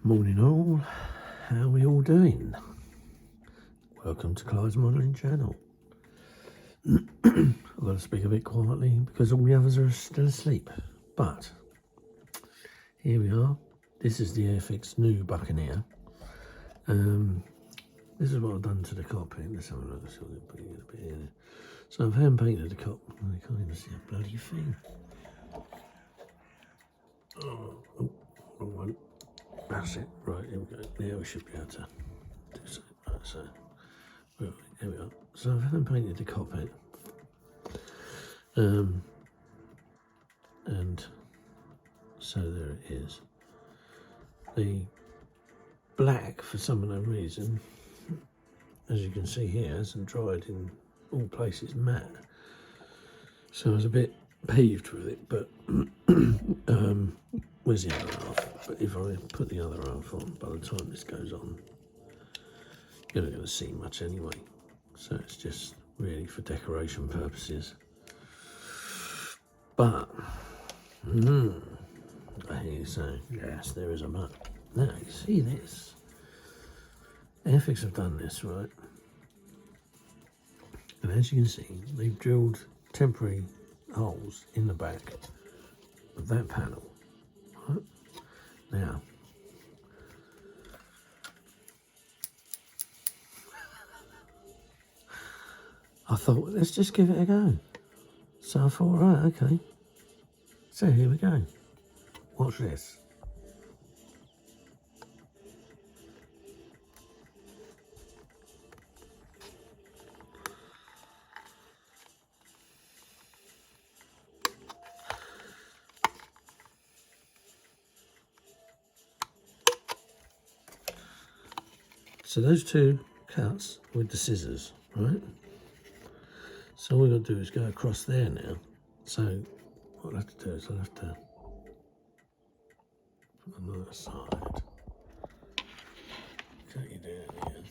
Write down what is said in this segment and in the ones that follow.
Morning all, how are we all doing? Welcome to Clyde's Modelling Channel. I've got to speak a bit quietly because all the others are still asleep. But here we are. This is the Airfix new Buccaneer. This is what I've done to the cockpit. Let's have a look. So I've hand painted the cockpit. I can't even see a bloody thing. Oh, wrong one. That's it. Right, here we go. Now we should be able to do something. Right, so, right, here we are. So I've hand painted the cockpit. And so there it is. The black, for some unknown reason, as you can see here, hasn't dried in all places matte. So I was a bit peeved with it, but where's the other half? But if I put the other half on, by the time this goes on, you're not going to see much anyway. So it's just really for decoration purposes. But, I hear you say, yes, there is a mutt. Now, you see this? Airfix have done this, right? And as you can see, they've drilled temporary holes in the back of that panel. Right? Now, I thought, let's just give it a go. So I thought, right, okay. So here we go. Watch this. So those two cuts with the scissors, right? So all we've got to do is go across there now. So what I'll have to do is I'll have to put on the other side. Cut you down here.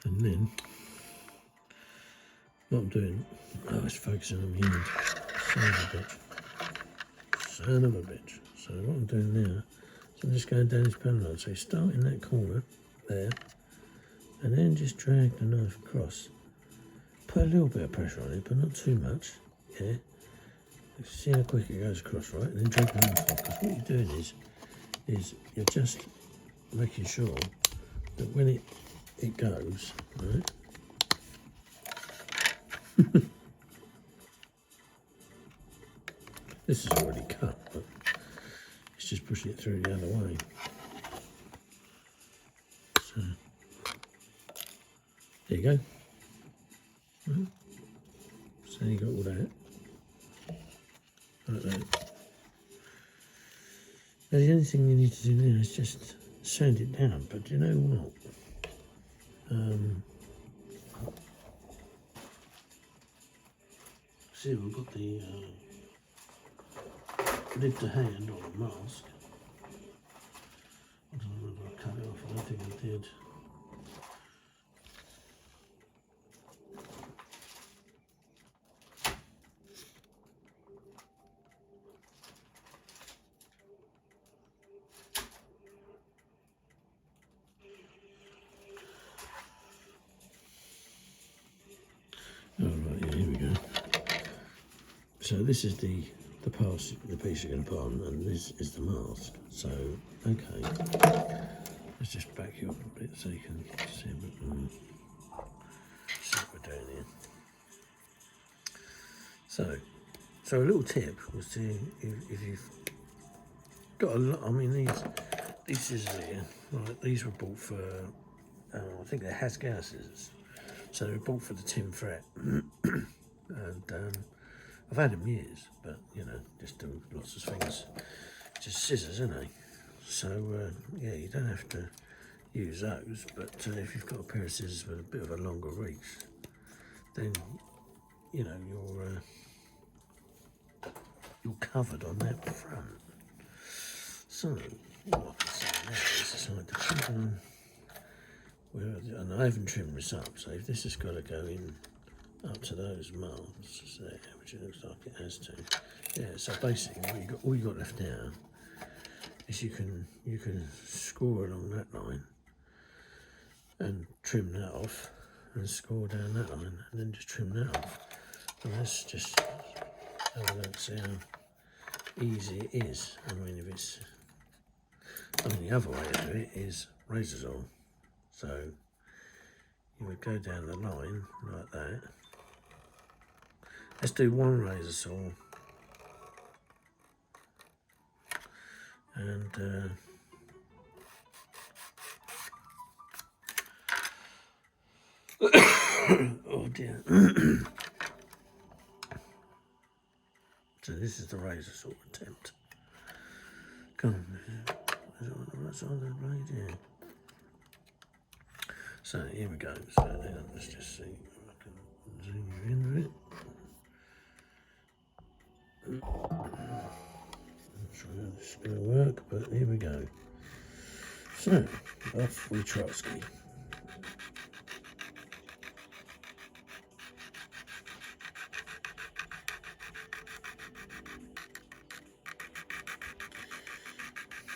And then what I'm doing, it's focusing on my hand. Son of a bitch. Son of a bitch. So what I'm doing now is I'm just going down this panel. So you start in that corner there, and then just drag the knife across. Put a little bit of pressure on it, but not too much. Yeah. See how quick it goes across, right? And then drag the knife off. Because what you're doing is you're just making sure that when it goes, right? This is already cut, but it's just pushing it through the other way. So there you go. So you got all that. Like that. Now the only thing you need to do now is just sand it down, but you know what? See, we've got the lid to hand on the mask. I don't know if I cut it off, I don't think I did. Alright, yeah, here we go. So this is the piece you're going to put on, and this is the mask. So, okay, let's just back you up a bit so you can see what we're doing here. So a little tip was to, if you've got a lot, I mean these scissors here, right, these were bought for, I think they're Hasgau scissors. So they were bought for the tin fret. And I've had them years, but you know, just do lots of things. Just scissors, isn't they? So yeah, you don't have to use those, but if you've got a pair of scissors with a bit of a longer reach, then you know, you're covered on that front. So what I can say now is decide to put it on. And I haven't trimmed this up, so if this has got to go in up to those marks there, which it looks like it has to. Yeah, so basically all you got left now is you can score along that line and trim that off and score down that line and then just trim that off. And let's just have a look, see how easy it is. I mean, the other way to do it is razor saw. So you would go down the line like that. Let's do one razor saw and oh dear. So this is the razor saw attempt. Come on, is it on the right side of the blade? Yeah. So here we go. So now let's just see if I can zoom you in with it. Not sure how this is going to work, but here we go. So off we Trotsky.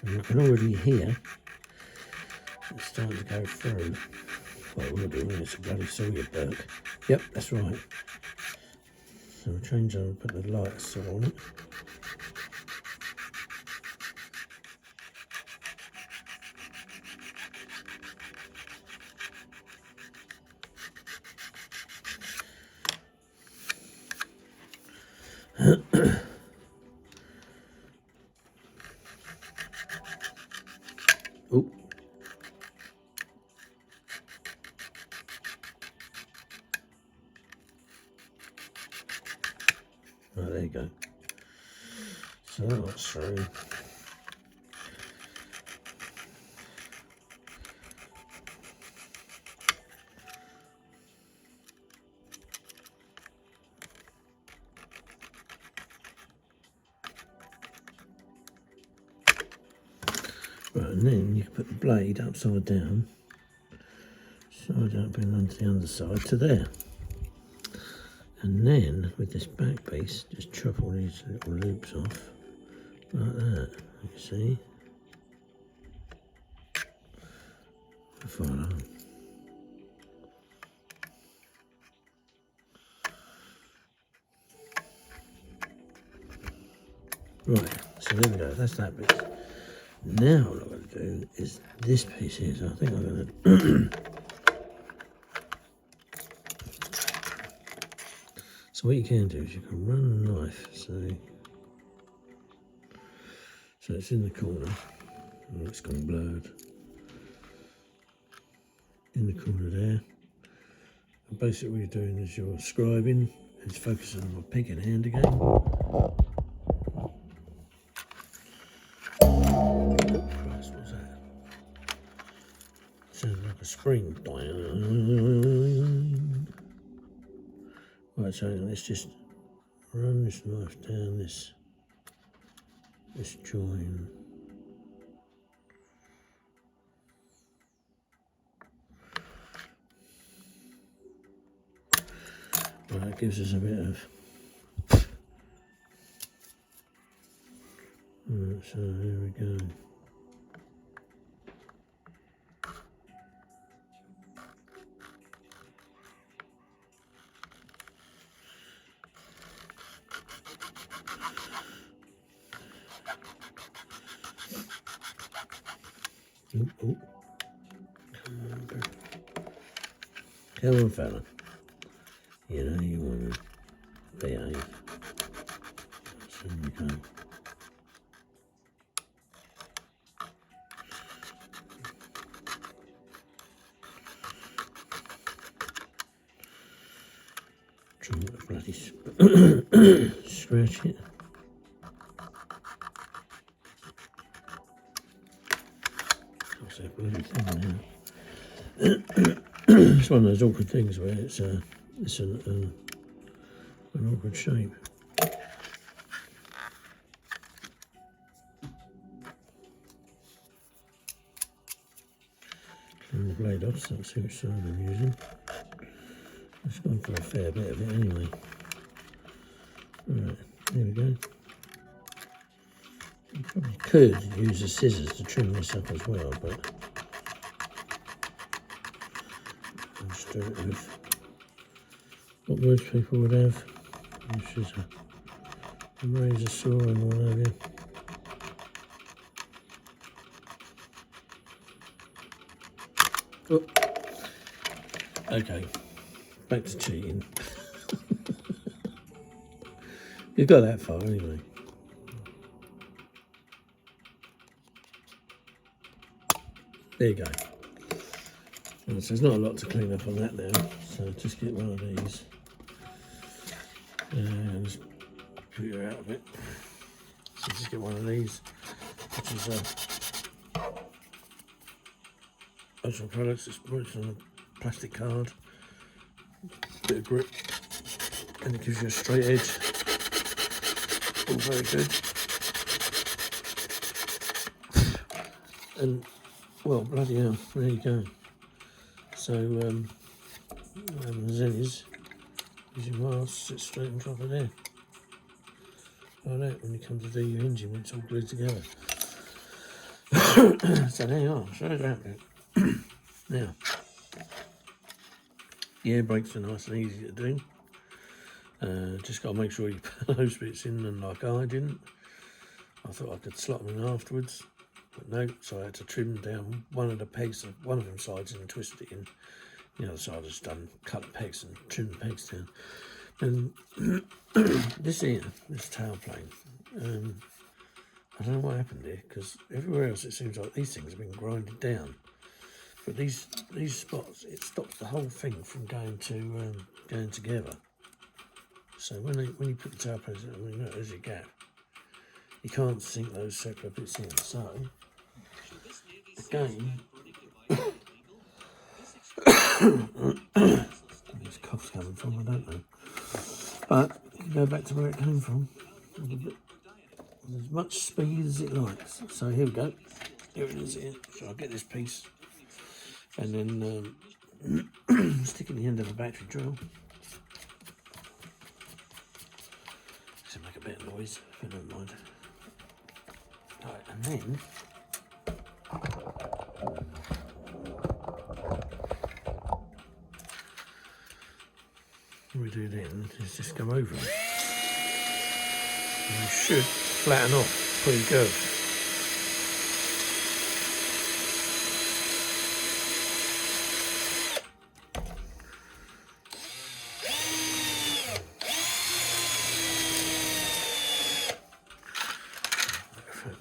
You can already hear it's starting to go through. Well, it will do when it's a bloody Sawyer Burke. Yep, that's right. So we'll change over, put the light saw on it. Oh. Right, there you go. So that's through. Right, and then you can put the blade upside down, side up and onto the underside to there. And then with this back piece, just chop all these little loops off, like that, you see. Follow. Right, so there we go, that's that bit. Now what I'm going to do is this piece here, so I think I'm going to... So what you can do is you can run a knife, so it's in the corner. Oh, it's gone blurred. In the corner there. And basically what you're doing is you're scribing, it's focusing on my pig in hand again. Christ, what's that? Sounds like a spring. Right, so let's just run this knife down this join. Right, it gives us a bit of... Right, so here we go. Oh. Come on, fella. You know you want to behave. So we go. Try not to bloody scratch it. What's that bloody thing now? It's one of those awkward things where it's an awkward shape. Turn the blade off so I can see which side I'm using. It's gone for a fair bit of it anyway. Right, there we go. You probably could use the scissors to trim this up as well, but I'll just do it with what most people would have, which is a razor saw and what have you. Oh. Okay, back to cheating. You got that far anyway. There you go. Right, so there's not a lot to clean up on that now, so just get one of these and just put her out of it. So just get one of these, which is Ultra Products. It's works on a plastic card, bit of grip, and it gives you a straight edge. All very good. And well, bloody hell, there you go. So the Zen is using wires, sit straight and drop it there. Like that, when you come to do your engine, when it's all glued together. So there you are, show it out there. Now, the air brakes are nice and easy to do. Just got to make sure you put those bits in, and like I didn't. I thought I could slot them in afterwards, but no, so I had to trim down one of the pegs, one of them sides, and twist it in. The other side I just cut the pegs and trim the pegs down. And this here, this tail plane, I don't know what happened here, because everywhere else it seems like these things have been grinded down. But these spots, it stops the whole thing from going together. So when you put the tail planes in, I mean, look, there's your gap. You can't sink those separate bits in. So again, this cough's coming from, I don't know. But you can go back to where it came from with as much speed as it likes. So here we go. Here it is here. So I'll get this piece and then stick in the end of a battery drill. So make a bit of noise, if you don't mind. Right, and then what we do then is just go over it. And you should flatten off pretty good.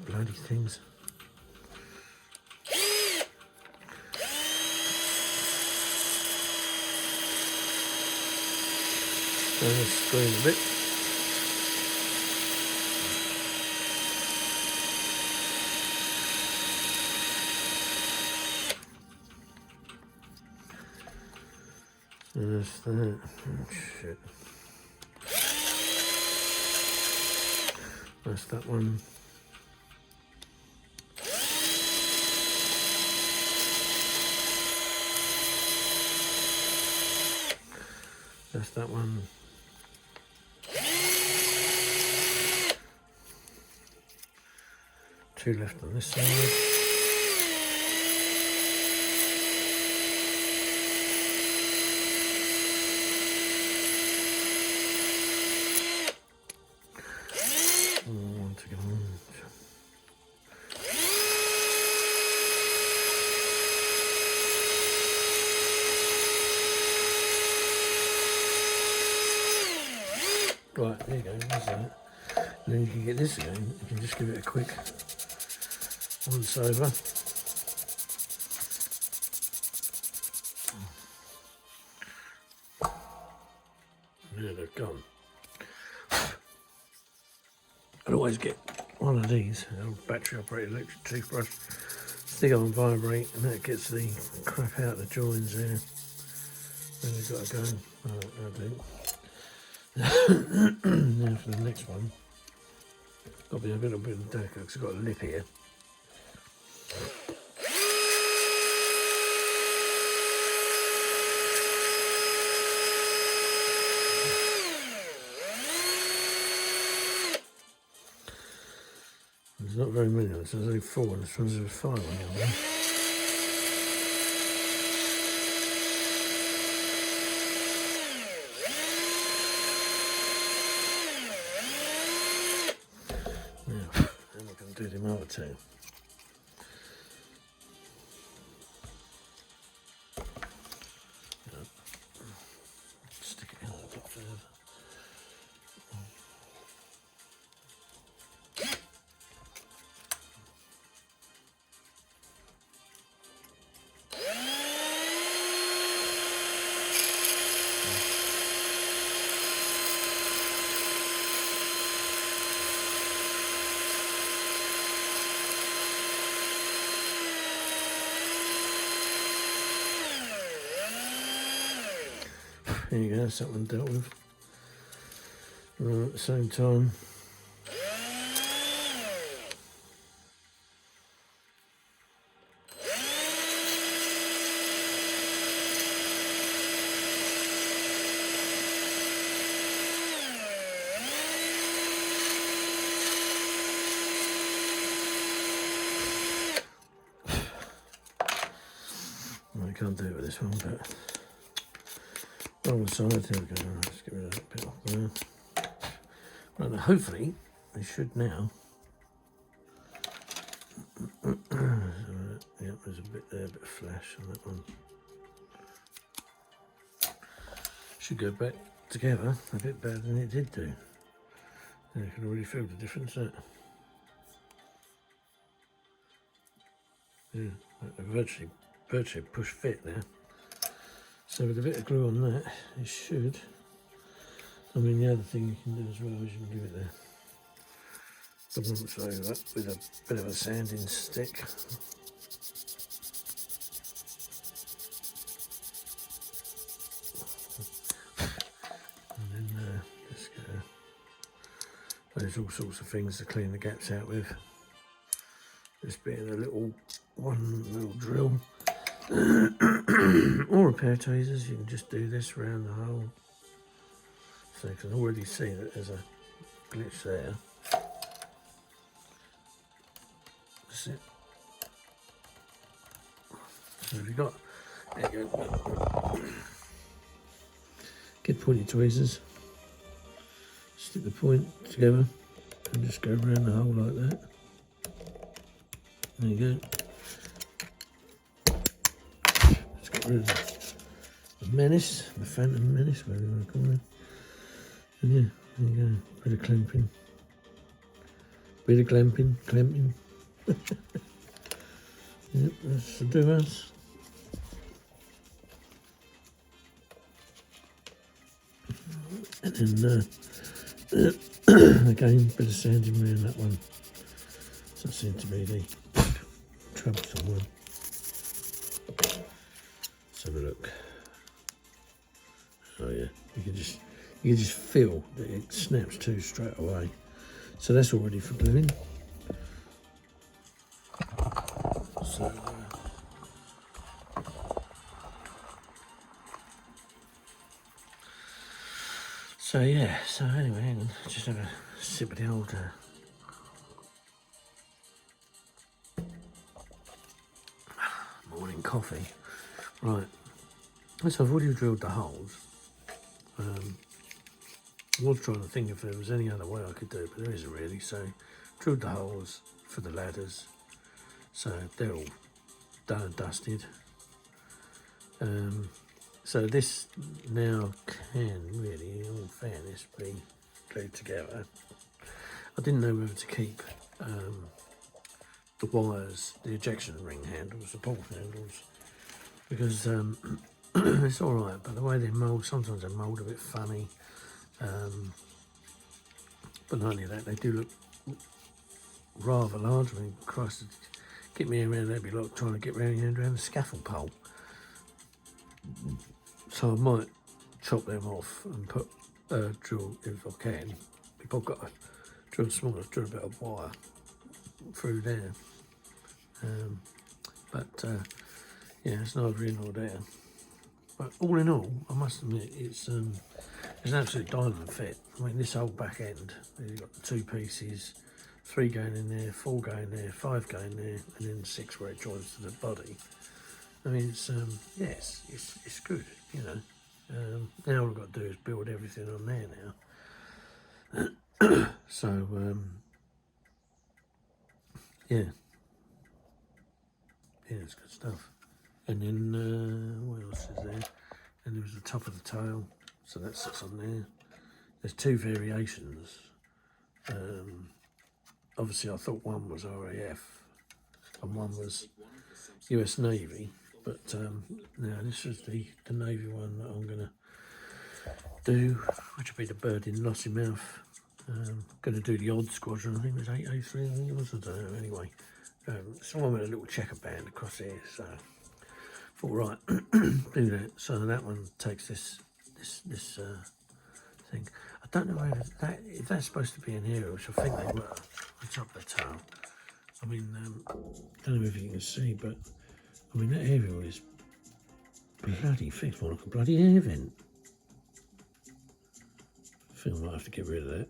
Bloody things. Turn the screen a bit. And that's that. Oh, shit. That's that one. That's that one. Two left on this side. One to go on. Right, there you go, there's that. And then you can get this again, you can just give it a quick once over. There they've gone. I'd always get one of these, an old battery operated electric toothbrush, stick it on vibrate, and that gets the crap out of the joins there. Then we've got to go. Right, that'll do. Now for the next one. Got to be a little bit darker because I've got a lip here. There's not very many of us, there's only 4 and this one's 5 on the other one. Now, then we can do them other 2. Stick it in a bit further. There you go, something dealt with. Right, at the same time, I can't do it with this one, but wrong side, there we go. Let's get rid of that bit off there. Right, now hopefully we should now. Yep, there's a bit there, a bit of flash on that one. Should go back together a bit better than it did do. You can already feel the difference there. Yeah, virtually push fit now. So with a bit of glue on that, it should. I mean, the other thing you can do as well is you can give it the once over with a bit of a sanding stick. And then just go. There's all sorts of things to clean the gaps out with. This being a one little drill. Or a pair of tweezers, you can just do this around the hole. So you can already see that there's a glitch there. That's it. So if you've got, there you go. Get pointy tweezers, stick the point together and just go around the hole like that. There you go. Rid of the menace, the phantom menace, whatever you want to call it. And yeah, there you go, bit of clamping. Yep, that's the do us. And then again, bit of sanding around that one. So that seems to be the troublesome one. Let's have a look. Oh yeah, you can just feel that it snaps to straight away. So that's all ready for gluing. So yeah, so anyway, hang on, just have a sip of the old morning coffee. Right, so I've already drilled the holes. I was trying to think if there was any other way I could do it, but there isn't really. So drilled the holes for the ladders, so they're all done and dusted. So this now can really, in all fairness, be glued together. I didn't know whether to keep the wires, the ejection ring handles, the bolt handles, because it's all right, but the way they mould, sometimes they mould a bit funny. But not only that, they do look rather large. I mean, Christ, get me around, that'd be like trying to get around the scaffold pole. So I might chop them off and put drill, if I can. If I've got a drill small enough, drill a bit of wire through there. Yeah, it's neither in nor there. But all in all, I must admit, it's an absolute diamond fit. I mean, this whole back end, you've got the 2 pieces, 3 going in there, 4 going there, 5 going there, and then 6 where it joins to the body. I mean, it's yes, it's good, you know. Now all I've got to do is build everything on there now. So yeah, it's good stuff. And then what else is there? And there was the top of the tail, so that sits on there. There's 2 variations. Obviously, I thought one was RAF and one was US Navy, but now this is the Navy one that I'm going to do, which will be the bird in Lossiemouth. Going to do the odd squadron, I think it was 803, I think it was, I don't know, anyway. It's one with a little checker band across here, so all right, do that. So that one takes this thing. I don't know if that's supposed to be an area, which I think they were, the top of the tail. I mean, I don't know if you can see, but I mean that area is bloody thick, more like a bloody air vent. I think I might have to get rid of that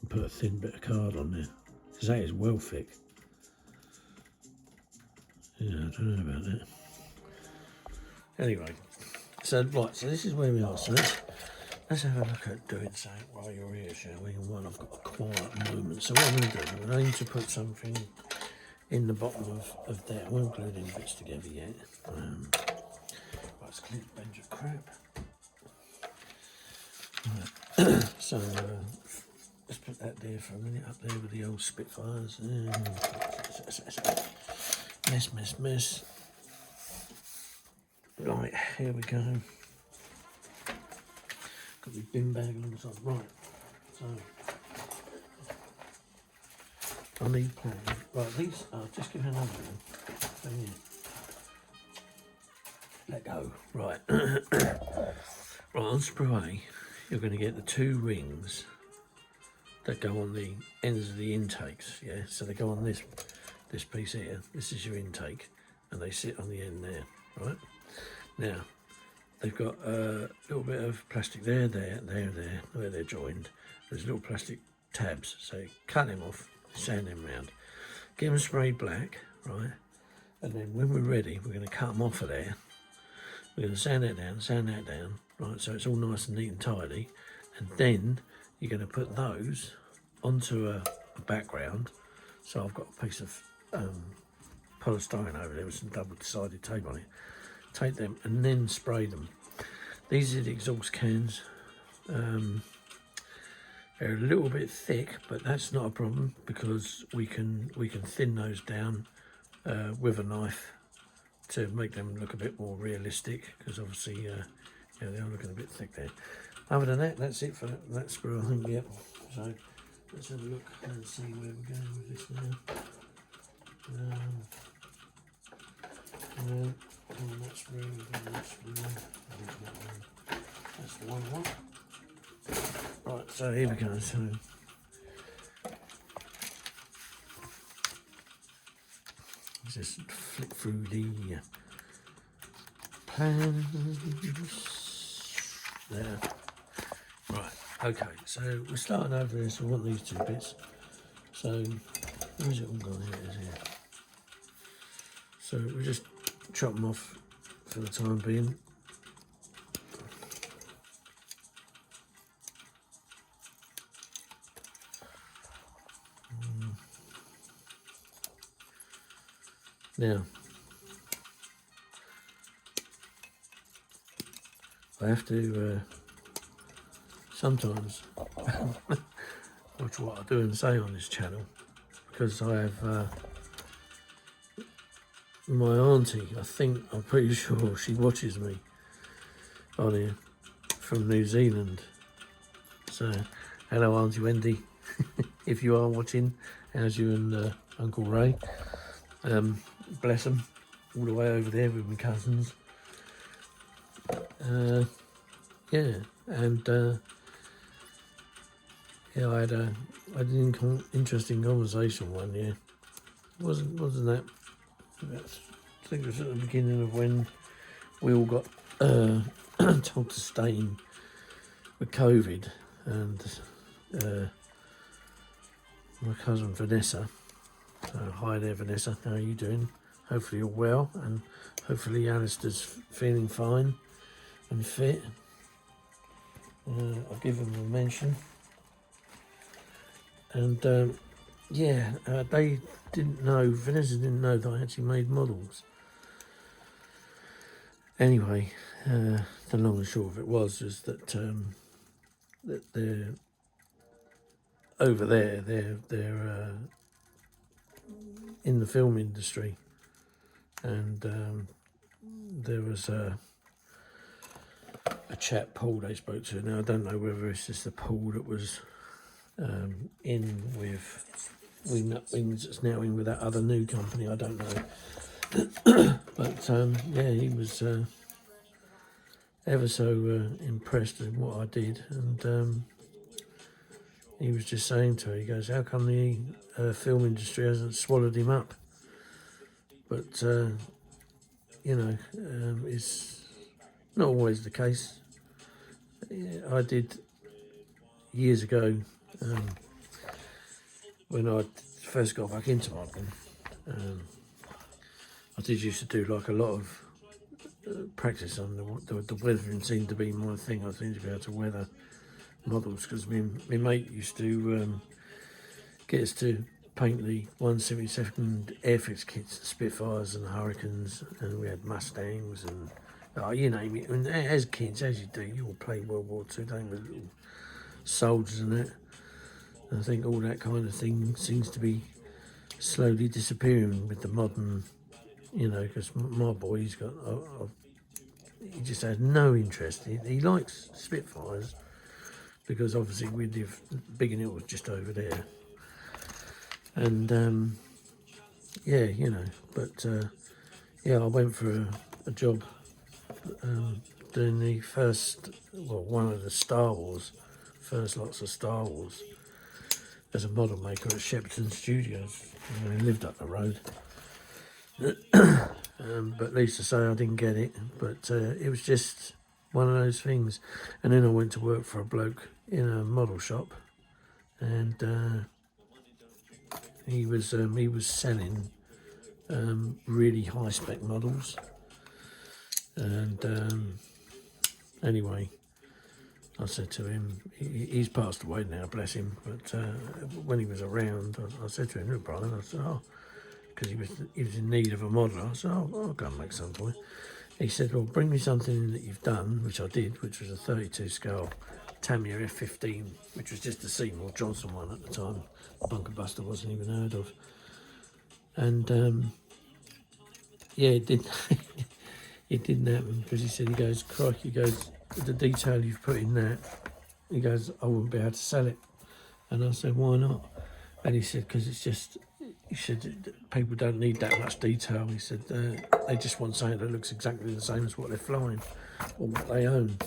and put a thin bit of card on there, because that is well thick. Yeah, I don't know about that. Anyway, so right, so this is where we are. So let's have a look at doing something while you're here, shall we? And while I've got a quiet moment. So what I'm going to do, I'm going to aim to put something in the bottom of that. I won't glue any bits together yet. Right, let's clean the bench of crap. Right. So let's put that there for a minute, up there with the old Spitfires. Mess. Right, here we go. Got my bin bag on the top. Right, so I need plans. Right, these, I'll just give you another one. Let go. Right. Right, on spray, you're going to get the 2 rings that go on the ends of the intakes, yeah? So they go on this piece here. This is your intake, and they sit on the end there, right? Now, they've got a little bit of plastic there, where they're joined. There's little plastic tabs, so cut them off, sand them round. Get them sprayed black, right? And then when we're ready, we're going to cut them off of there. We're going to sand that down, right? So it's all nice and neat and tidy. And then you're going to put those onto a background. So I've got a piece of polystyrene over there with some double-sided tape on it. Take them and then spray them. These are the exhaust cans. They're a little bit thick, but that's not a problem because we can thin those down with a knife to make them look a bit more realistic. Because obviously, yeah, they are looking a bit thick there. Other than that, that's it for that screw, I think. Yep. So let's have a look and see where we're going with this now. That's the one I want. Right, so here we go. So let's just flick through the plans. There. Right, okay, so we're starting over here, so we want these 2 bits. So where's it all gone? Here it is here. So we'll just chop them off for the time being. Now, I have to sometimes watch what I do and say on this channel, because I have my auntie, I'm pretty sure she watches me on here from New Zealand. So, hello Auntie Wendy, if you are watching, how's you and Uncle Ray? Bless them, all the way over there with my cousins. Yeah, and Yeah, I had an interesting conversation one year. Wasn't that? I think it was at the beginning of when we all got told to stay in with COVID, and my cousin Vanessa. Hi there, Vanessa. How are you doing? Hopefully you're well, and hopefully Alistair's feeling fine and fit. I'll give him a mention. And they didn't know, Vanessa didn't know that I actually made models. Anyway, the long and short of it was that they're over there. They're in the film industry, and there was a chap, Paul, they spoke to. Now I don't know whether it's just the Paul that was in with it's now in with that other new company. I don't know, but he was ever so impressed with what I did, and he was just saying to her, he goes, "How come the film industry hasn't swallowed him up?" But it's not always the case. I did years ago, when I first got back into modelling, I did used to do like a lot of practice on the weathering. Seemed to be my thing. I seemed to be able to weather models because my mate used to get us to paint the 1/72 Airfix kits, Spitfires and Hurricanes, and we had Mustangs and you name it. And as kids, as you do, you all play World War II, don't you, with little soldiers and that. And I think all that kind of thing seems to be slowly disappearing with the modern, because my boy, he's got, he just has no interest. He likes Spitfires because obviously we live, Buccaneer was just over there. And I went for a job doing the one of the Star Wars, first lots of Star Wars, as a model maker at Shepperton Studios. I lived up the road. But needless to say, I didn't get it. But it was just one of those things. And then I went to work for a bloke in a model shop, and he was selling really high spec models. And anyway, I said to him, he's passed away now, bless him. But when he was around, I said to him, "Look, Brian," I said, because he was in need of a model. I said, I'll go and make some for you. He said, "Well, bring me something that you've done," which I did, which was a 32 scale Tamiya F15, which was just a Seymour Johnson one at the time. Bunker Buster wasn't even heard of. And it didn't it didn't happen, because he said, he goes, "Crikey," he goes, "the detail you've put in that," he goes, "I wouldn't be able to sell it." And I said, "Why not?" And he said, "Because it's just," he said, "people don't need that much detail." He said, "They just want something that looks exactly the same as what they're flying or what they own.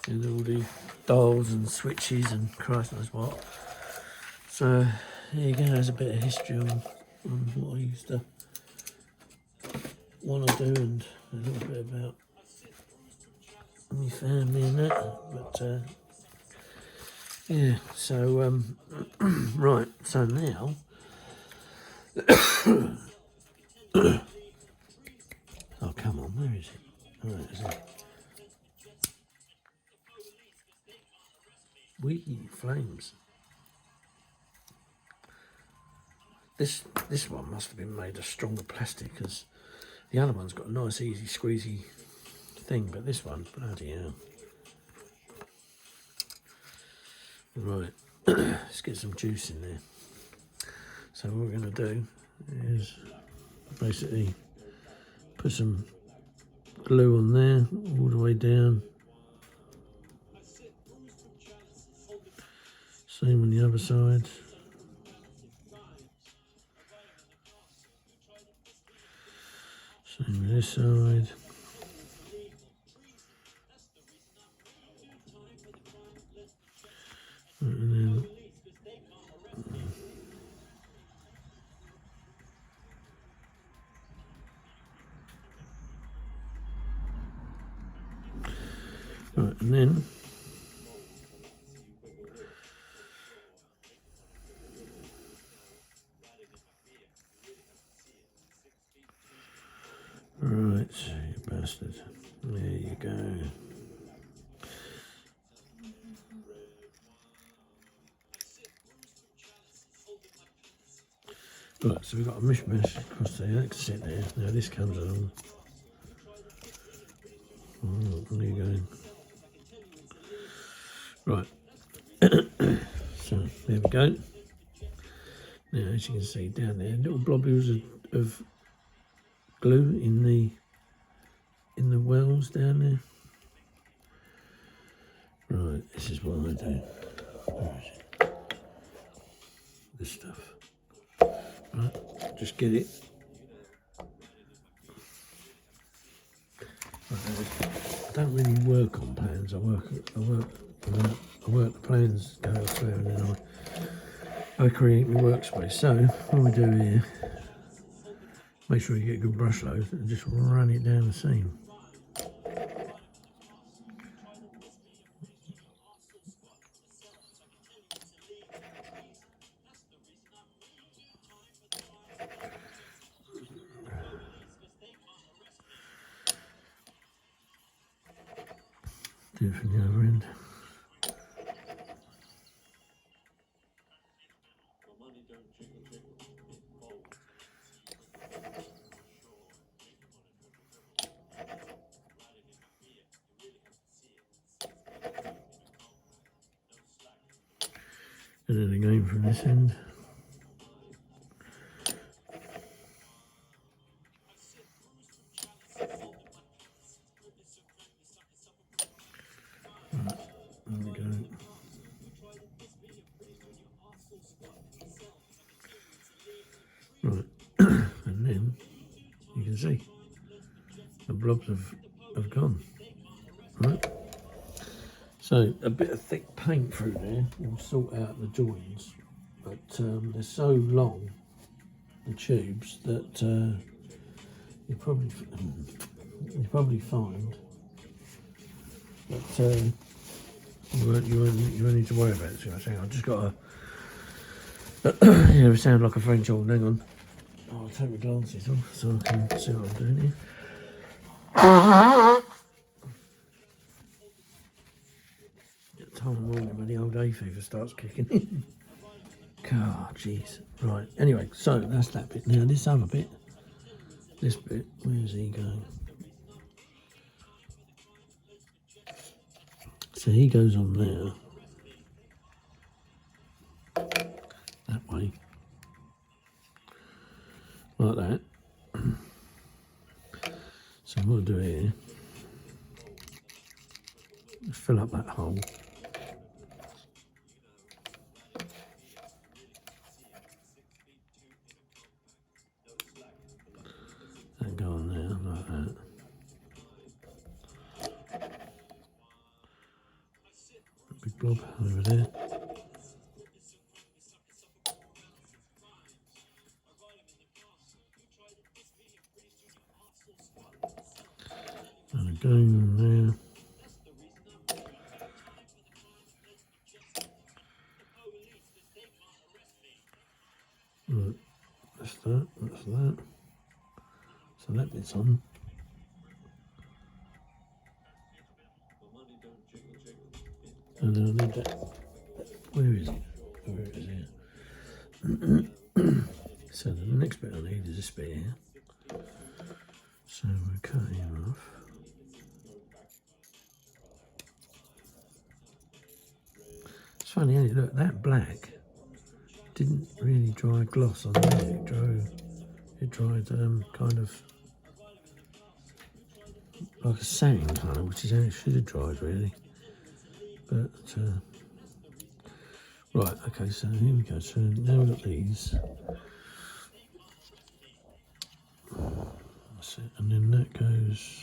And all the dials and switches and Christ knows what." So there you go, there's a bit of history on what I used to want to do, and a little bit about my family and that. But so right, so now oh, come on, where is it? Right, is it? Wee flames. This one must have been made of stronger plastic, because the other one's got a nice easy squeezy thing, but this one, bloody hell. Right, let's get some juice in there. So what we're going to do is basically put some glue on there all the way down. Same on the other side. Same on this side. And then And then right, you bastard. There you go. Right, so we've got a mishmash across there. That can sit there. Now this comes along. Oh, where are you going? Right. So there we go. Now, as you can see down there, little blobules of glue in the wells down there. Right, this is what I do. Where is it? This stuff. Right, just get it. Right, I don't really work on plans. I work the plans go through, and then I create my workspace. So what we do here, make sure you get a good brush load and just run it down the seam. Do it from the other end. And then again from this end. Right, there we go. Right, and then you can see the blobs have gone. Right. So a bit of thick paint through there will sort out the joins, but they're so long, the tubes, that you probably find that you won't need to worry about it. So I think I've just got to you know, sound like a French horn. Hang on, I'll take my glasses off so I can see what I'm doing here. Time of morning when the old hay fever starts kicking in. God, jeez. Right, anyway, so that's that bit. Now this other bit, this bit, where's he going? So he goes on there, that way, like that. So what I'll do here, fill up that hole. And go on there, like that. Big blob over there. And again on there. Right, that's that, that's that. So that bit's on. And then I need that. Where is it? Where is it? So the next bit I need is this bit here. So we're cutting off. It's funny, isn't it? Look, that black didn't really dry gloss on there. It dried kind of like a sand colour, which is how it should have dried really. But right, okay, so here we go. So now we've got these. That's it, and then that goes.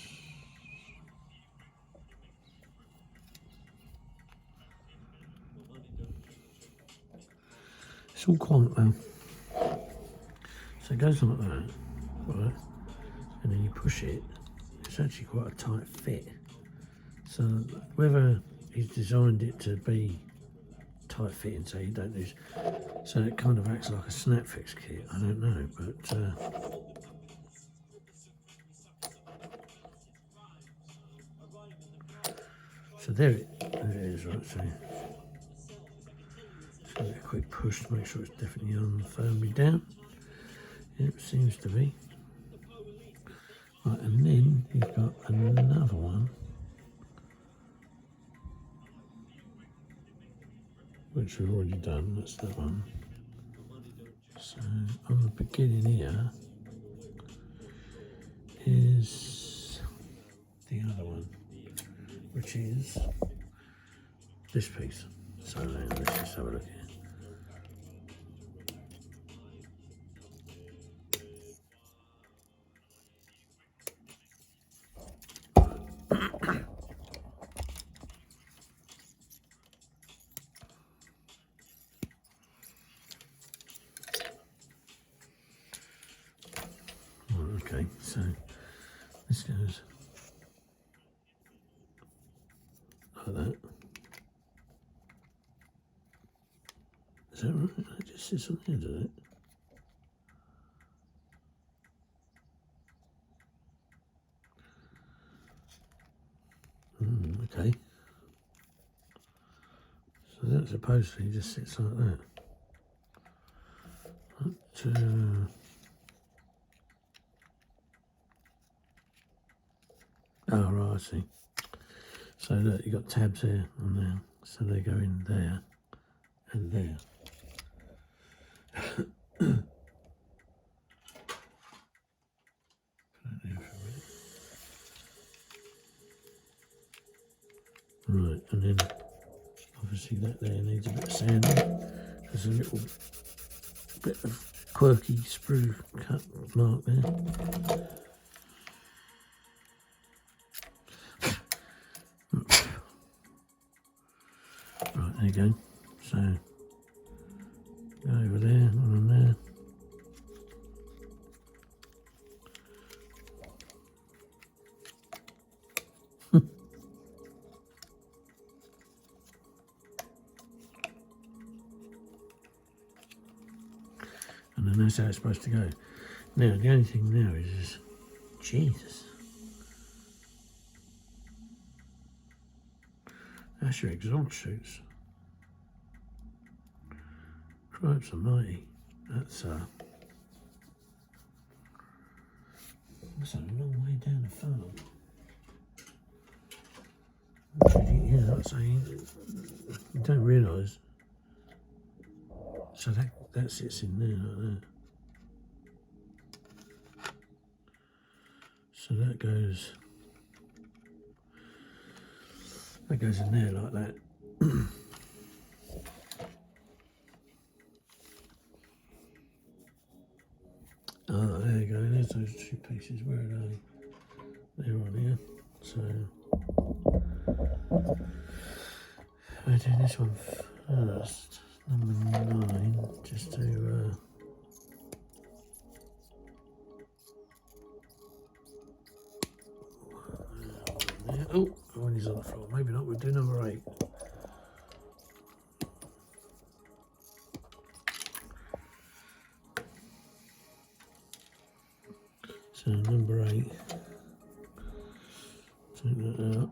It's all quite well. So it goes like that, right? And then you push it. It's actually quite a tight fit. So whether he's designed it to be tight fitting so you don't lose, so it kind of acts like a snap fix kit, I don't know, but so there it is, right, so just give it a quick push to make sure it's definitely on firmly down. It seems to be. Right, and then you've got another one which we've already done, that's that one. So on the beginning here is the other one, which is this piece. So let's just have a look here. Okay, so this goes like that. Is that right? It just sits on the end of it. Okay. So that supposedly just sits like that. But, oh, right, I see. So look, you've got tabs here on there, so they go in there and there. Right, and then obviously that there needs a bit of sanding. There's a little bit of quirky sprue cut mark there. Right, there you go. So go over there, one on there. And then that's how it's supposed to go. Now, the only thing now is Jesus. That's your exhaust chutes. Cripes almighty. That's a long way down the funnel. Yeah, like I say, you don't realise. So that sits in there like that. So that goes in there like that. Oh, there you go. There's those two pieces. Where are they? They're on here. So we're doing this one first. Number 9, just to oh, one is on the floor. Maybe not. We'll do number 8. So number 8. Take that out.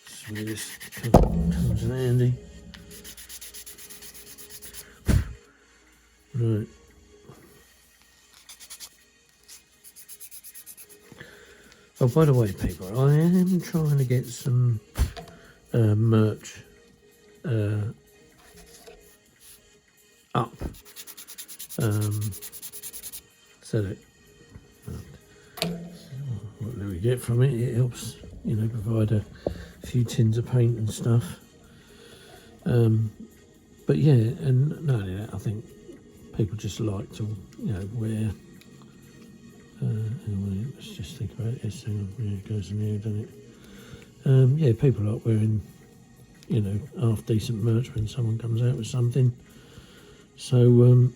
So this comes in handy. Right. Oh, by the way, people, I am trying to get some merch up so that what do we get from it? It helps, you know, provide a few tins of paint and stuff. But yeah, and not only that, I think people just like to, you know, wear. Anyway, let's just think about this. Hang on, yeah, it goes in here, doesn't it? Yeah, people like wearing, you know, half decent merch when someone comes out with something. So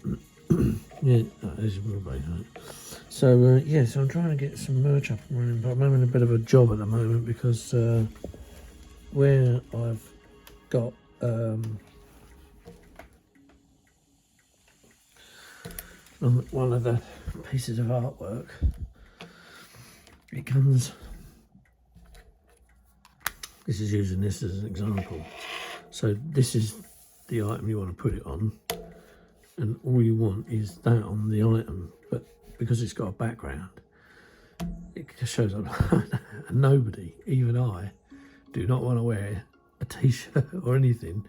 Yeah, there's your wheelbase, right? So, yeah, so I'm trying to get some merch up and running, but I'm having a bit of a job at the moment because where I've got one of the pieces of artwork, it comes, this is using this as an example. So this is the item you want to put it on, and all you want is that on the item, but because it's got a background, it shows up. And nobody, even I, do not want to wear a t-shirt or anything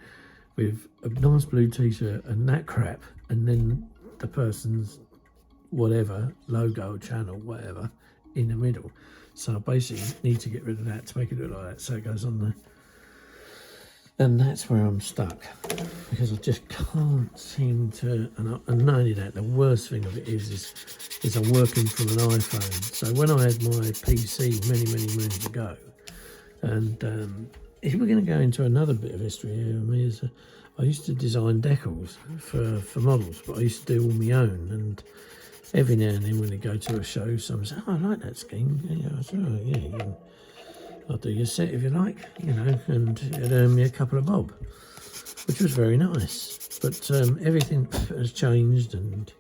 with a nice blue t-shirt and that crap, and then the person's whatever logo, channel, whatever in the middle. So I basically need to get rid of that to make it look like that, so it goes on there. And that's where I'm stuck, because I just can't seem to, and not only that, the worst thing of it is I'm working from an iPhone. So when I had my PC many moons ago, and if we're going to go into another bit of history here, I used to design decals for models, but I used to do all my own, and every now and then when they go to a show, someone says, "Oh, I like that scheme." I said, "Oh, yeah, I'll do your set if you like," and it earned me a couple of bob, which was very nice. But everything has changed, and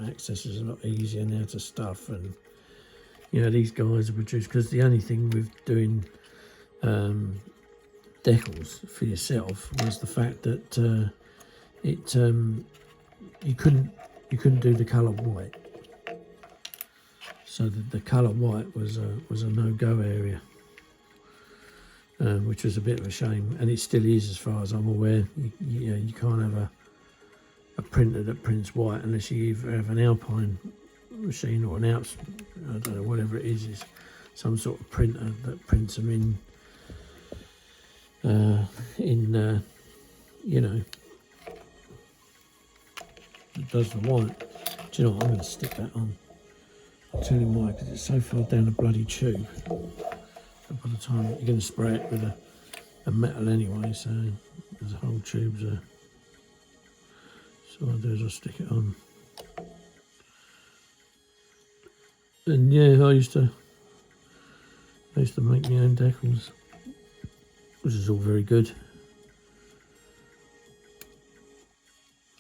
access is a lot easier now to stuff, and these guys are produced, because the only thing with doing decals for yourself was the fact that you couldn't do the colour white, so the colour white was a no-go area. Which was a bit of a shame, and it still is as far as I'm aware. You can't have a printer that prints white unless you either have an Alpine machine or an Alps, I don't know, whatever it is some sort of printer that prints them in that does the white. Do you know what, I'm going to stick that on. I'll tell you why, because it's so far down the bloody tube. By the time you're going to spray it with a metal anyway, so there's a whole tubes there. So what I'll do is I'll stick it on. And yeah, I used to make my own decals, which is all very good.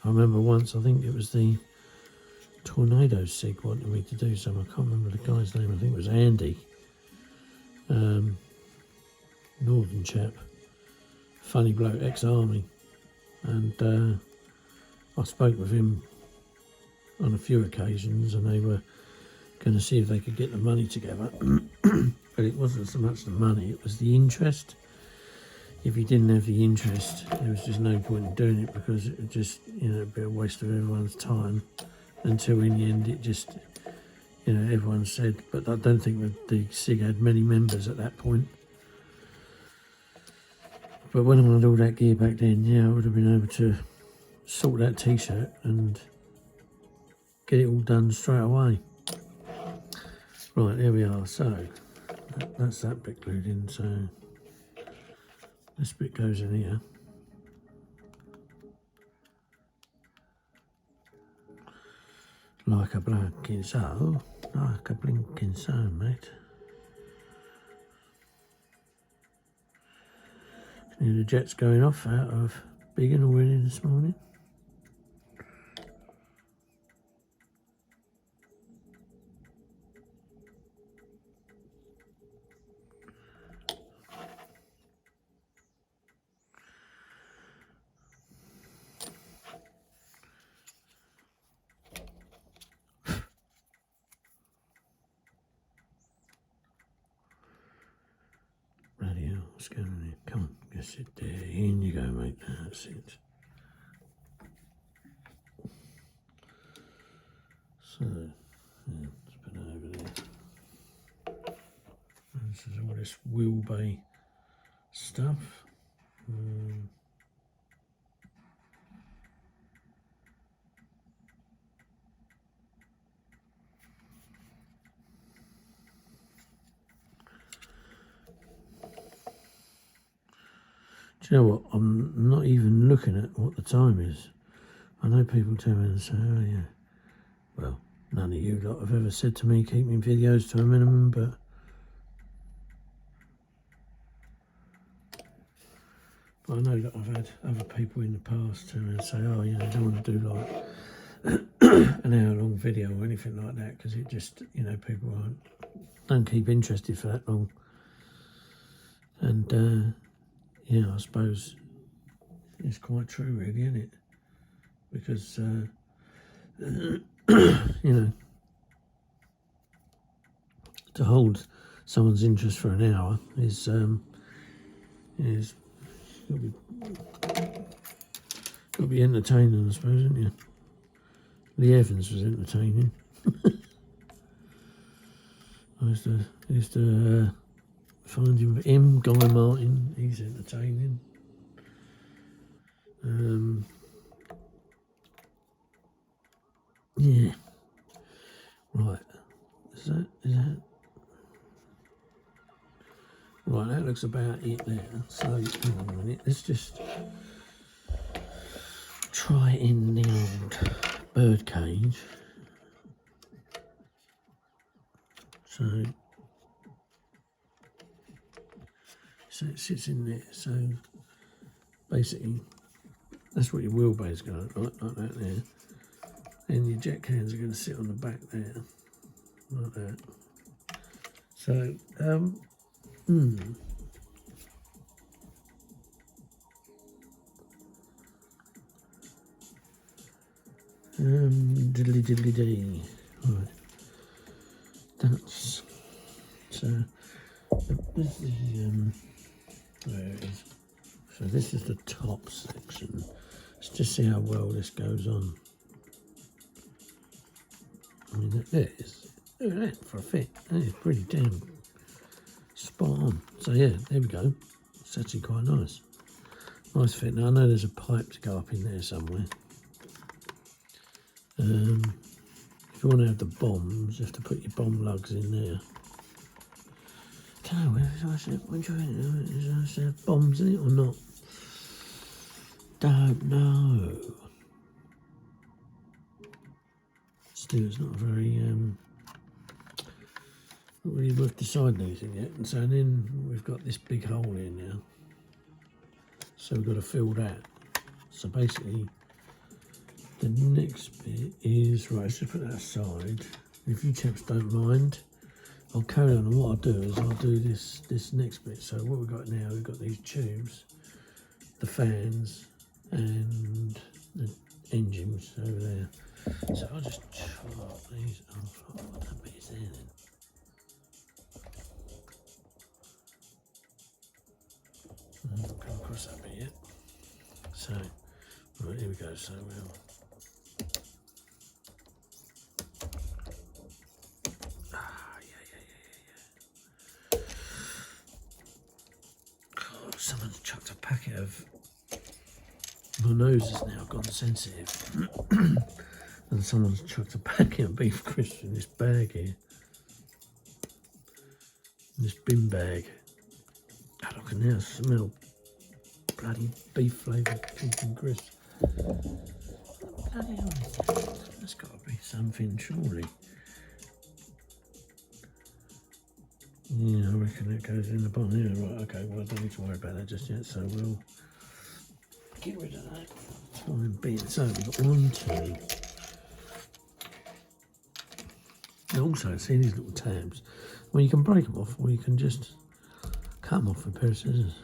I remember once, I think it was the Tornado Sig wanted me to do some. I can't remember the guy's name. I think it was Andy. Northern chap, funny bloke, ex-army, and I spoke with him on a few occasions, and they were going to see if they could get the money together. But it wasn't so much the money, it was the interest. If you didn't have the interest, there was just no point in doing it, because it would just, it'd be a waste of everyone's time, until in the end it just, everyone said, but I don't think that the SIG had many members at that point. But when I had all that gear back then, yeah, I would have been able to sort that t-shirt and get it all done straight away. Right, there we are. So that's that bit glued in. So this bit goes in here. Like a blinking so, like a blinking so, mate. The jet's going off out of Biggin already this morning. Bloody hell, what's going on here? Come on, go sit there. In you go, mate. That's it. So, yeah, let's put that over there. And this is all this wheel bay stuff. Do you know what? I'm not even looking at what the time is. I know people tell me and say, "Oh yeah, Well, none of you lot have ever said to me keeping videos to a minimum, but I know that I've had other people in the past turn around and say, oh, you know, don't want to do like an hour-long video or anything like that, because it just, you know, people don't keep interested for that long. And yeah, I suppose it's quite true, really, isn't it? Because you know, to hold someone's interest for an hour is got to be entertaining, I suppose, isn't you? Lee Evans was entertaining. I used to find him, Guy Martin, he's entertaining. Yeah. Right. Is that? Right, that looks about it there. So, hang on a minute. Let's just try in the old bird cage. So it sits in there. So basically, that's what your wheelbase is going to look like that there. And your jet cans are going to sit on the back there, like that. So, diddly diddly dee. Right. That's so. This is there it is. So this is the top section. Let's just see how well this goes on. I mean, look at that for a fit. That is pretty damn spot on. So yeah, there we go. It's actually quite nice. Nice fit. Now I know there's a pipe to go up in there somewhere. If you want to have the bombs, you have to put your bomb lugs in there. I don't know, is there bombs in it or not? Don't know. Still, it's not very, not really worth deciding anything yet. And so then we've got this big hole here now. So we've got to fill that. So basically, the next bit is, right, let's just put that aside. If you chaps don't mind, I'll carry on, and what I'll do is I'll do this next bit. So what we've got now, we've got these tubes, the fans, and the engines over there. So I'll just chop these off. Oh, that bit is there then. I haven't come across that bit yet. So, right, here we go. So we'll... Someone's chucked a packet of... My nose has now gone sensitive. And someone's chucked a packet of beef crisps in this bag here. This bin bag. God, I can now smell bloody beef flavoured chicken crisps. What bloody hell is that? That's got to be something, surely. Yeah, I reckon it goes in the bottom here. Right, okay, well, I don't need to worry about that just yet, so we'll get rid of that time being. So we've got 1, 2. And also, see these little tabs? Well, you can break them off, or you can just cut them off with a pair of scissors.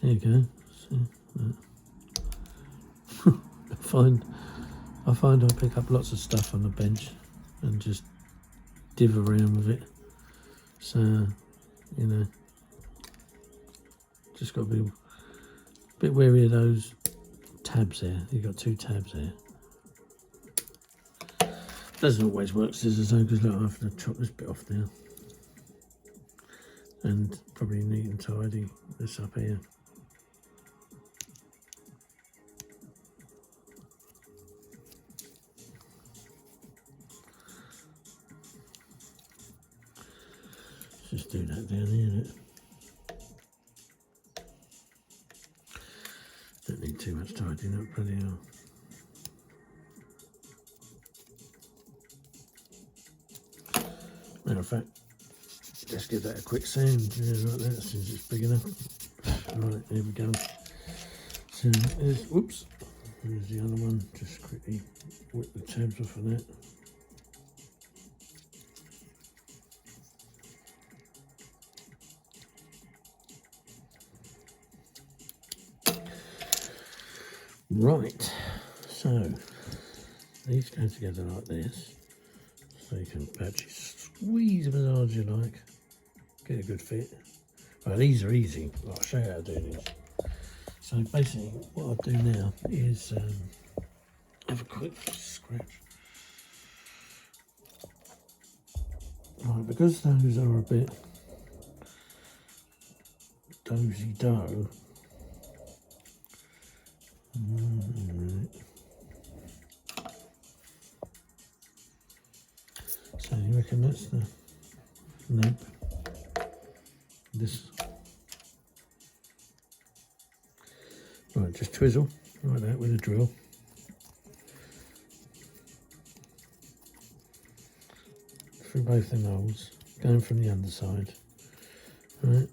There you go. See that? I find I pick up lots of stuff on the bench and just div around with it. So, you know, just got to be a bit wary of those tabs there. You've got 2 tabs there. Doesn't always work scissors though, because look, I have to chop this bit off now. And probably neat and tidy this up here. Just do that down here. Don't need too much tidying up, bloody hell. Matter of fact, let's give that a quick sand, like that, since it's big enough. Right, there we go. So there's, whoops, there's the other one. Just quickly whip the tabs off of that. Right, so these go together like this, so you can actually squeeze them as hard as you like, get a good fit. Right, these are easy. I'll show you how to do these. So basically, what I'll do now is have a quick scratch. Right, because those are a bit dozy-do. Right. So you reckon that's the... Nope. This... Right, just twizzle like that with a drill. Through both the holes, going from the underside. Right.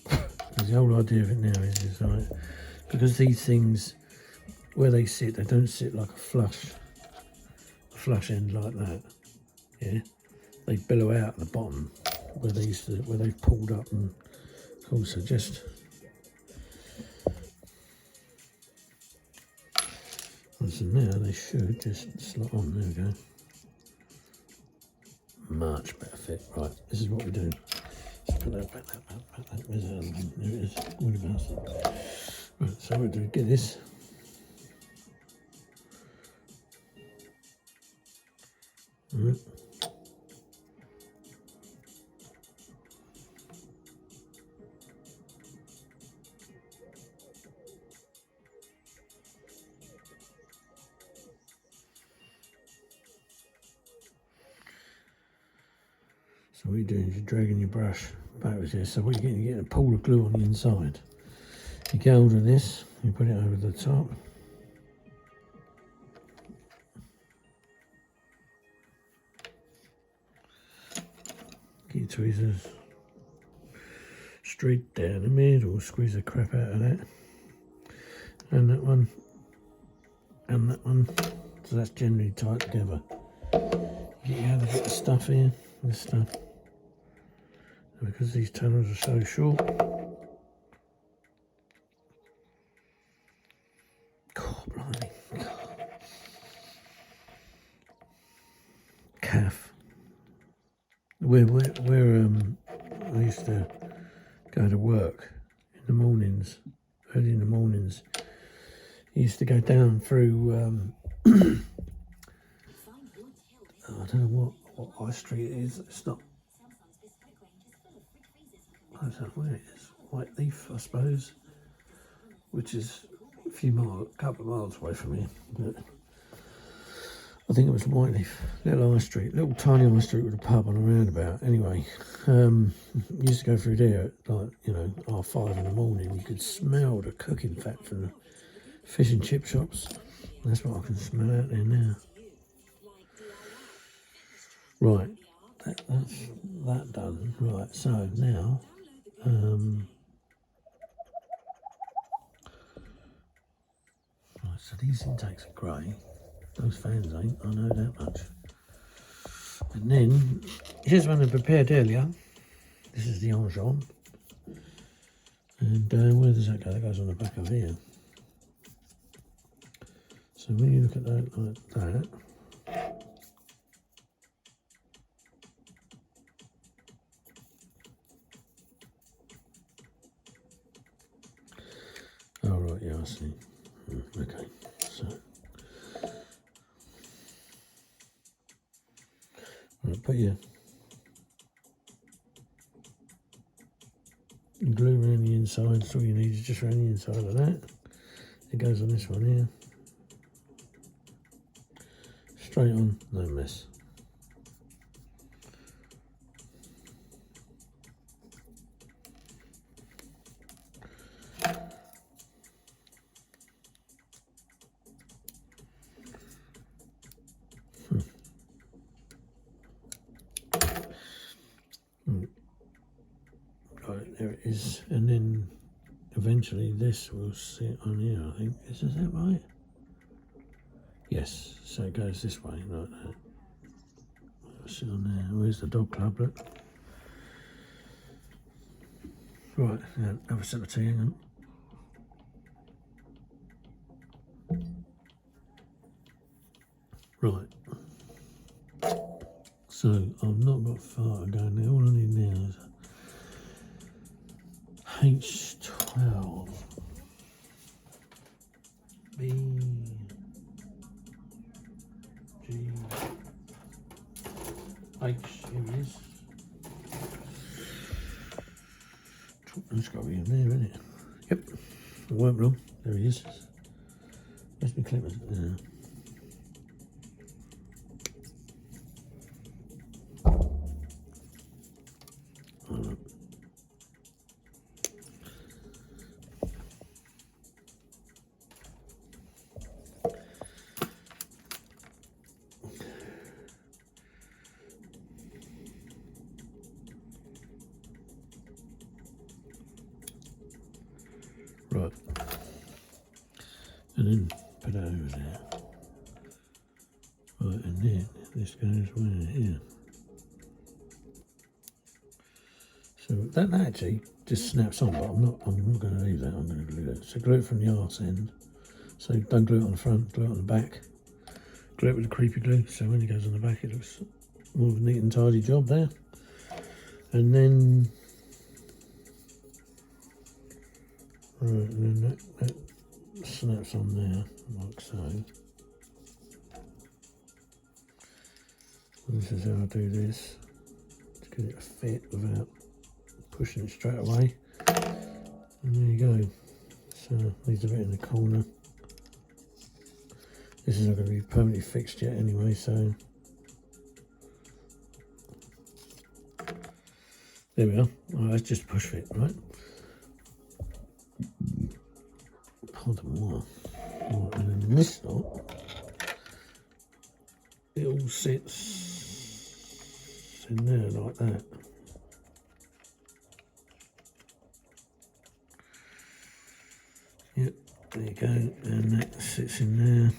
Because the whole idea of it now is like, because these things, where they sit, they don't sit like a flush end like that. Yeah. They billow out at the bottom where they used to, where they've pulled up, and also just so now they should just slot on. There we go. Much better fit. Right, this is what we're doing. Let's put that back. Where's the other one? There it is. Right, so we're going to get this. Right. So what you're doing is you're dragging your brush backwards here. So what you're getting a pool of glue on the inside. You get hold of this, you put it over the top. Get your tweezers straight down the middle, squeeze the crap out of that. And that one, and that one. So that's generally tight together. You get out of the stuff here, this stuff. And because these tunnels are so short, God, blimey. Calf. Where I used to go to work in the mornings, early in the mornings. I used to go down through, I don't know what high street it is. It's not, I don't know where it is. Whiteleaf, I suppose, which is a couple of miles away from here. But I think it was Whiteleaf, little high street, little tiny high street with a pub on a roundabout. Anyway, used to go through there at like, 5:30 in the morning. You could smell the cooking fat from the fish and chip shops. That's what I can smell out there now. Right, that's that done. Right, so now, right, so these intakes are grey. Those fans ain't, I know that much. And then, here's one I prepared earlier. This is the enjambe. And where does that go? That goes on the back of here. So when you look at that like that, oh right, yeah, I see. Okay, so right, put your glue around the inside. So all you need is just around the inside of that. It goes on this one here. Straight on, no mess. is, and then eventually this will sit on here, I think. Is that right? Yes, so it goes this way, like that. It'll sit on there. Where's the dog club, look? Right, yeah, have a sip of tea, hang on. Right. So, I've not got far to go now. All I need now is H12. B. G. H. Here it is. It's got to be in there, isn't it? Yep. It weren't wrong. There he is. Where's my clippers? Yeah. Right, and then put it over there. Right, and then this goes where? Here. So that actually just snaps on, but I'm not going to leave that. I'm going to glue it. So glue it from the arse end. So don't glue it on the front, glue it on the back. Glue it with the creepy glue, so when it goes on the back it looks more of a neat and tidy job there. And then right, and then that snaps on there, like so. And this is how I do this, to get it to fit without pushing it straight away. And there you go. So, leaves a bit in the corner. This is not going to be permanently fixed yet anyway, so. There we are. Well, that's just push fit, right? Hold on more. Right, and then this lot, it all sits in there like that. Yep, there you go, and that sits in there.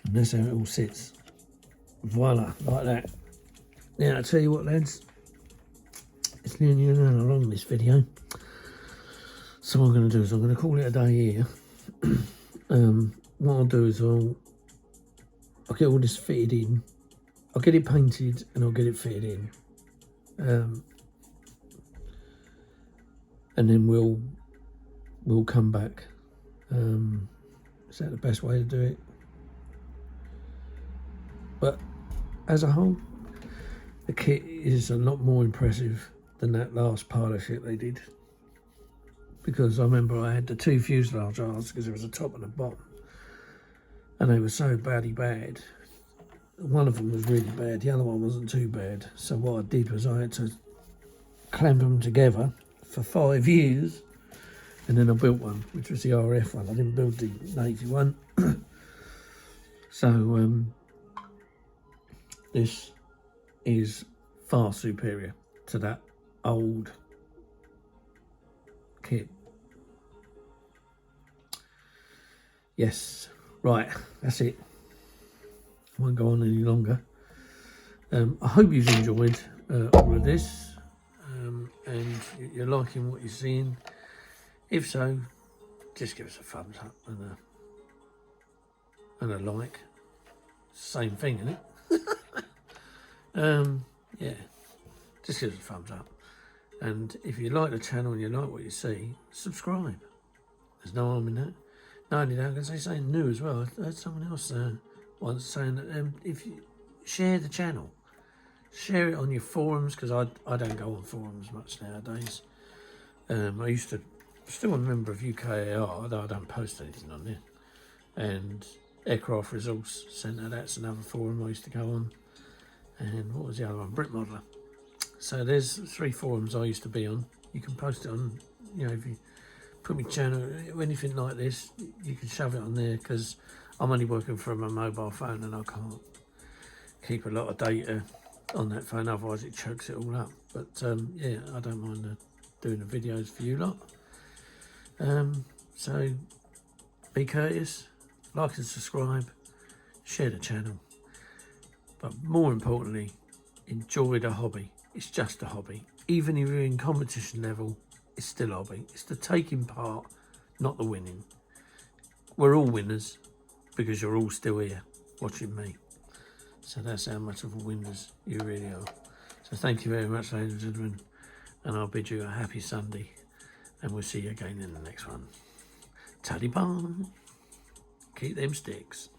And that's how it all sits. Voila, like that. Now, I'll tell you what, lads, it's nearly an hour long, this video. So what I'm going to do is I'm going to call it a day here. What I'll do is I'll get all this fitted in. I'll get it painted and I'll get it fitted in. And then we'll come back. Is that the best way to do it? But as a whole, the kit is a lot more impressive than that last partnership they did. Because I remember I had the two fuselage arms because there was a top and a bottom. And they were so badly bad. One of them was really bad, the other one wasn't too bad. So what I did was I had to clamp them together for 5 years. And then I built one, which was the RF one. I didn't build the Navy one. So this is far superior to that old kit. Yes, right, that's it. I won't go on any longer. I hope you've enjoyed all of this and you're liking what you're seeing. If so, just give us a thumbs up and a like. Same thing, isn't it? Yeah, just give us a thumbs up. And if you like the channel and you like what you see, subscribe. There's no harm in that. Not only that, I'm going to say something new as well. I heard someone else once saying that if you share the channel, share it on your forums, because I don't go on forums much nowadays. I used to, still a member of UKAR, although I don't post anything on there. And Aircraft Resource Centre, that's another forum I used to go on. And what was the other one? Brit Modeler. So there's 3 forums I used to be on. You can post it on, you know, if you put my channel, anything like this, you can shove it on there, because I'm only working from a mobile phone and I can't keep a lot of data on that phone, otherwise it chokes it all up. But yeah, I don't mind doing the videos for you lot. So be courteous, like and subscribe, share the channel, but more importantly, enjoy the hobby. It's just a hobby. Even if you're in competition level, it's still a hobby. It's the taking part, not the winning. We're all winners because you're all still here watching me. So that's how much of a winners you really are. So thank you very much, ladies and gentlemen, and I'll bid you a happy Sunday, and we'll see you again in the next one. Taddy bye. Keep them sticks.